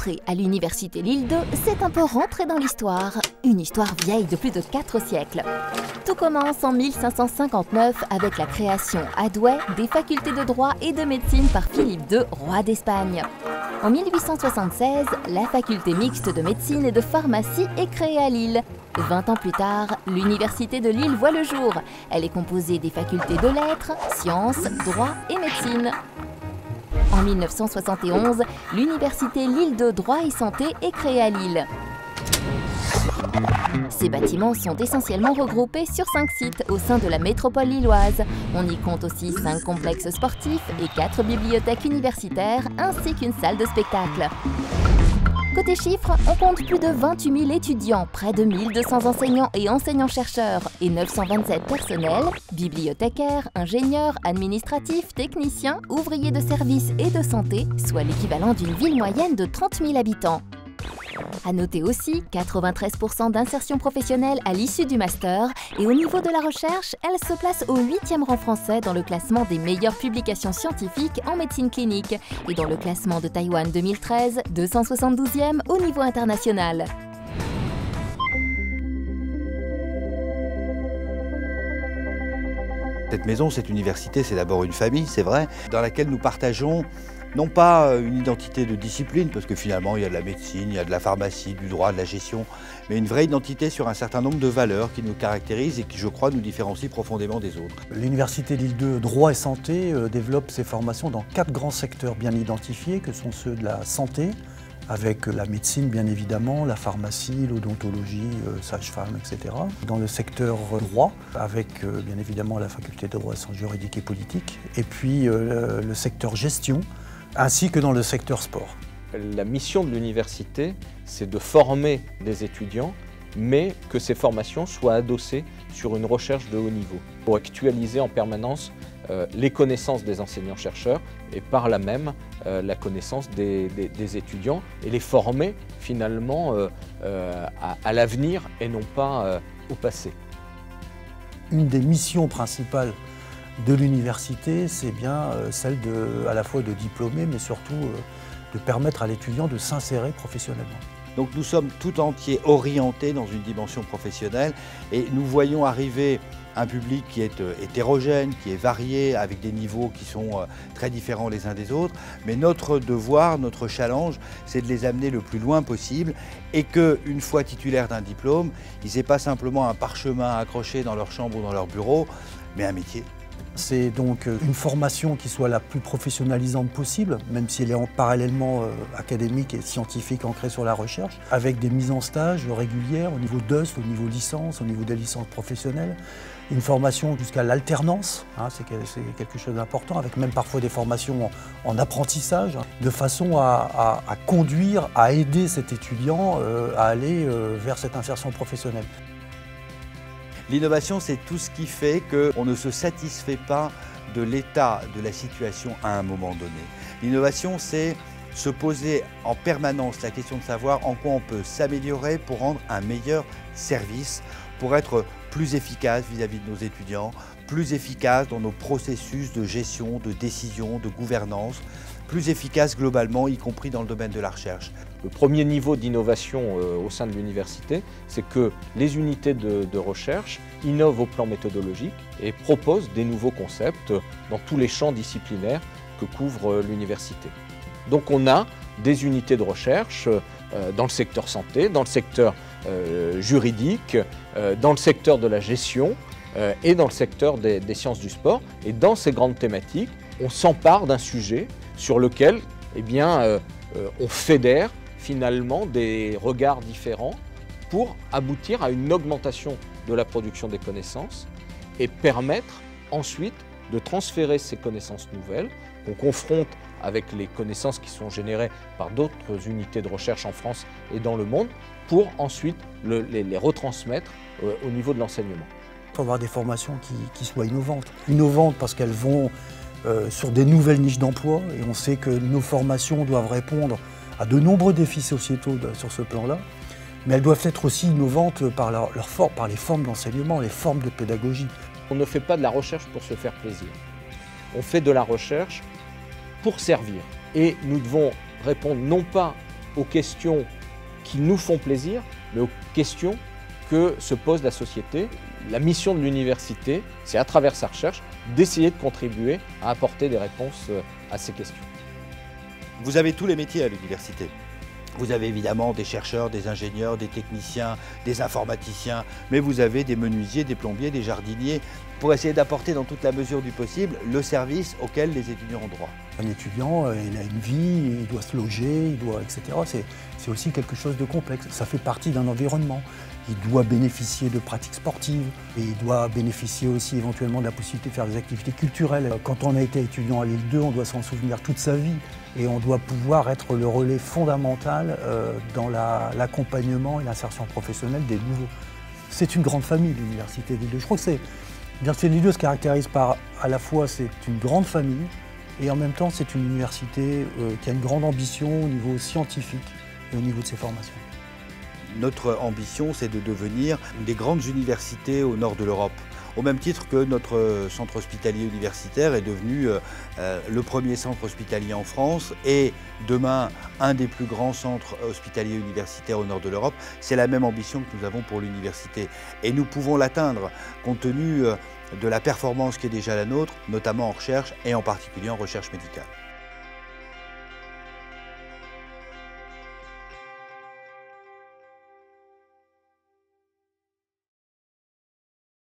Entrer à l'université Lille 2, c'est un peu rentrer dans l'histoire. Une histoire vieille de plus de 4 siècles. Tout commence en 1559 avec la création à Douai des facultés de droit et de médecine par Philippe II, roi d'Espagne. En 1876, la faculté mixte de médecine et de pharmacie est créée à Lille. 20 ans plus tard, l'université de Lille voit le jour. Elle est composée des facultés de lettres, sciences, droit et médecine. En 1971, l'université Lille 2 Droit et Santé est créée à Lille. Ces bâtiments sont essentiellement regroupés sur 5 sites au sein de la métropole lilloise. On y compte aussi 5 complexes sportifs et 4 bibliothèques universitaires ainsi qu'une salle de spectacle. Côté chiffres, on compte plus de 28 000 étudiants, près de 1200 enseignants et enseignants-chercheurs et 927 personnels, bibliothécaires, ingénieurs, administratifs, techniciens, ouvriers de services et de santé, soit l'équivalent d'une ville moyenne de 30 000 habitants. À noter aussi 93% d'insertion professionnelle à l'issue du master et au niveau de la recherche, elle se place au 8e rang français dans le classement des meilleures publications scientifiques en médecine clinique et dans le classement de Taïwan 2013, 272e au niveau international. Cette maison, cette université, c'est d'abord une famille, c'est vrai, dans laquelle nous partageons non pas une identité de discipline, parce que finalement il y a de la médecine, il y a de la pharmacie, du droit, de la gestion, mais une vraie identité sur un certain nombre de valeurs qui nous caractérisent et qui, je crois, nous différencient profondément des autres. L'université Lille 2 Droit et Santé développe ses formations dans 4 grands secteurs bien identifiés, que sont ceux de la santé, avec la médecine bien évidemment, la pharmacie, l'odontologie, sage-femme, etc. Dans le secteur droit, avec bien évidemment la faculté de droit et sciences juridiques et politiques, et puis le secteur gestion, ainsi que dans le secteur sport. La mission de l'université, c'est de former des étudiants, mais que ces formations soient adossées sur une recherche de haut niveau, pour actualiser en permanence les connaissances des enseignants-chercheurs et par là même la connaissance des étudiants et les former finalement à l'avenir et non pas au passé. Une des missions principales de l'université, c'est bien celle à la fois de diplômer, mais surtout de permettre à l'étudiant de s'insérer professionnellement. Donc nous sommes tout entiers orientés dans une dimension professionnelle et nous voyons arriver un public qui est hétérogène, qui est varié, avec des niveaux qui sont très différents les uns des autres. Mais notre devoir, notre challenge, c'est de les amener le plus loin possible et qu'une fois titulaires d'un diplôme, ils n'aient pas simplement un parchemin accroché dans leur chambre ou dans leur bureau, mais un métier. C'est donc une formation qui soit la plus professionnalisante possible, même si elle est parallèlement académique et scientifique ancrée sur la recherche, avec des mises en stage régulières au niveau DEUS, au niveau licence, au niveau des licences professionnelles. Une formation jusqu'à l'alternance, c'est quelque chose d'important, avec même parfois des formations en apprentissage, de façon à conduire, à aider cet étudiant à aller vers cette insertion professionnelle. L'innovation, c'est tout ce qui fait qu'on ne se satisfait pas de l'état de la situation à un moment donné. L'innovation, c'est se poser en permanence la question de savoir en quoi on peut s'améliorer pour rendre un meilleur service, pour être plus efficace vis-à-vis de nos étudiants, plus efficace dans nos processus de gestion, de décision, de gouvernance, plus efficace globalement, y compris dans le domaine de la recherche. Le premier niveau d'innovation au sein de l'université, c'est que les unités de recherche innovent au plan méthodologique et proposent des nouveaux concepts dans tous les champs disciplinaires que couvre l'université. Donc on a des unités de recherche dans le secteur santé, dans le secteur juridique, dans le secteur de la gestion et dans le secteur des sciences du sport. Et dans ces grandes thématiques, on s'empare d'un sujet sur lequel on fédère finalement des regards différents pour aboutir à une augmentation de la production des connaissances et permettre ensuite de transférer ces connaissances nouvelles qu'on confronte avec les connaissances qui sont générées par d'autres unités de recherche en France et dans le monde pour ensuite les retransmettre au niveau de l'enseignement. Il faut avoir des formations qui soient innovantes. Innovantes parce qu'elles vont sur des nouvelles niches d'emploi et on sait que nos formations doivent répondre à de nombreux défis sociétaux sur ce plan-là, mais elles doivent être aussi innovantes par les formes d'enseignement, les formes de pédagogie. On ne fait pas de la recherche pour se faire plaisir. On fait de la recherche pour servir. Et nous devons répondre non pas aux questions qui nous font plaisir, mais aux questions que se pose la société. La mission de l'université, c'est à travers sa recherche, d'essayer de contribuer à apporter des réponses à ces questions. Vous avez tous les métiers à l'université. Vous avez évidemment des chercheurs, des ingénieurs, des techniciens, des informaticiens, mais vous avez des menuisiers, des plombiers, des jardiniers, pour essayer d'apporter dans toute la mesure du possible le service auquel les étudiants ont droit. Un étudiant, il a une vie, il doit se loger, etc. C'est aussi quelque chose de complexe. Ça fait partie d'un environnement. Il doit bénéficier de pratiques sportives et il doit bénéficier aussi éventuellement de la possibilité de faire des activités culturelles. Quand on a été étudiant à Lille 2, on doit s'en souvenir toute sa vie et on doit pouvoir être le relais fondamental dans l'accompagnement et l'insertion professionnelle des nouveaux. C'est une grande famille, l'université Lille 2. Je crois que l'université Lille 2 se caractérise par, à la fois, c'est une grande famille et en même temps, c'est une université qui a une grande ambition au niveau scientifique et au niveau de ses formations. Notre ambition, c'est de devenir une des grandes universités au nord de l'Europe. Au même titre que notre centre hospitalier universitaire est devenu le premier centre hospitalier en France et demain un des plus grands centres hospitaliers universitaires au nord de l'Europe. C'est la même ambition que nous avons pour l'université. Et nous pouvons l'atteindre compte tenu de la performance qui est déjà la nôtre, notamment en recherche et en particulier en recherche médicale.